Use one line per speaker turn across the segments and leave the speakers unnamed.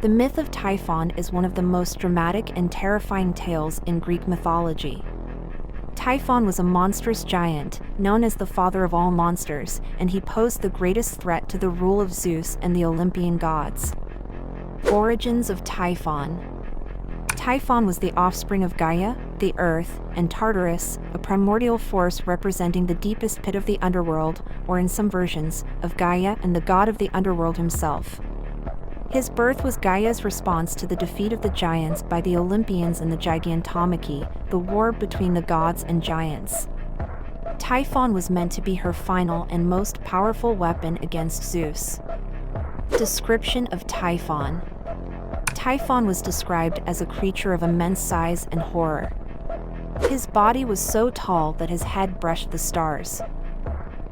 The myth of Typhon is one of the most dramatic and terrifying tales in Greek mythology. Typhon was a monstrous giant, known as the father of all monsters, and he posed the greatest threat to the rule of Zeus and the Olympian gods. Origins of Typhon. Typhon was the offspring of Gaia, the earth, and Tartarus, a primordial force representing the deepest pit of the underworld, or in some versions, of Gaia and the god of the underworld himself. His birth was Gaia's response to the defeat of the giants by the Olympians in the Gigantomachy, the war between the gods and giants. Typhon was meant to be her final and most powerful weapon against Zeus. Description of Typhon. Typhon was described as a creature of immense size and horror. His body was so tall that his head brushed the stars.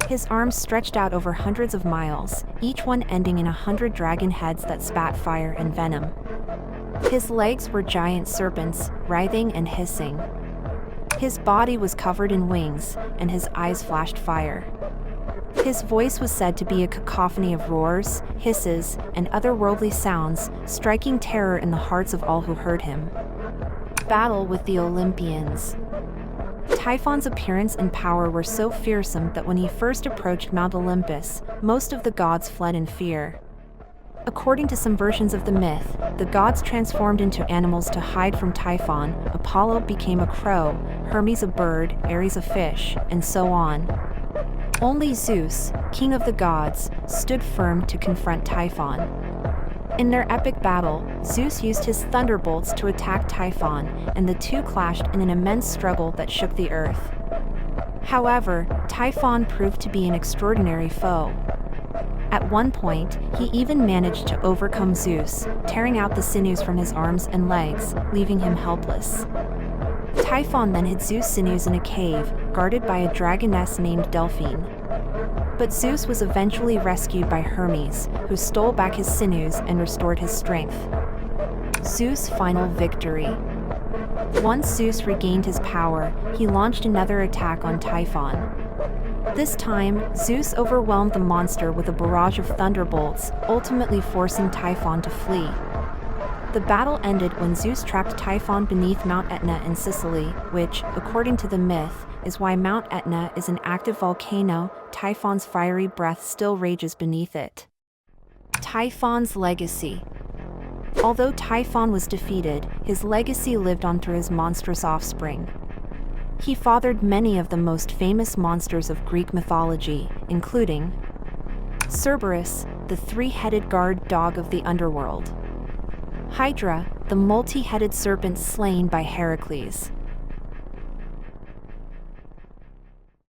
His arms stretched out over hundreds of miles, each one ending in 100 dragon heads that spat fire and venom. His legs were giant serpents, writhing and hissing. His body was covered in wings, and his eyes flashed fire. His voice was said to be a cacophony of roars, hisses, and otherworldly sounds, striking terror in the hearts of all who heard him. Battle with the Olympians. Typhon's appearance and power were so fearsome that when he first approached Mount Olympus, most of the gods fled in fear. According to some versions of the myth, the gods transformed into animals to hide from Typhon. Apollo became a crow, Hermes a bird, Ares a fish, and so on. Only Zeus, king of the gods, stood firm to confront Typhon. In their epic battle, Zeus used his thunderbolts to attack Typhon, and the two clashed in an immense struggle that shook the earth. However, Typhon proved to be an extraordinary foe. At one point, he even managed to overcome Zeus, tearing out the sinews from his arms and legs, leaving him helpless. Typhon then hid Zeus' sinews in a cave, guarded by a dragoness named Delphine. But Zeus was eventually rescued by Hermes, who stole back his sinews and restored his strength. Zeus' final victory. Once Zeus regained his power, he launched another attack on Typhon. This time, Zeus overwhelmed the monster with a barrage of thunderbolts, ultimately forcing Typhon to flee. The battle ended when Zeus trapped Typhon beneath Mount Etna in Sicily, which, according to the myth, is why Mount Etna is an active volcano. Typhon's fiery breath still rages beneath it. Typhon's legacy. Although Typhon was defeated, his legacy lived on through his monstrous offspring. He fathered many of the most famous monsters of Greek mythology, including Cerberus, the three-headed guard dog of the underworld; Hydra, the multi-headed serpent slain by Heracles;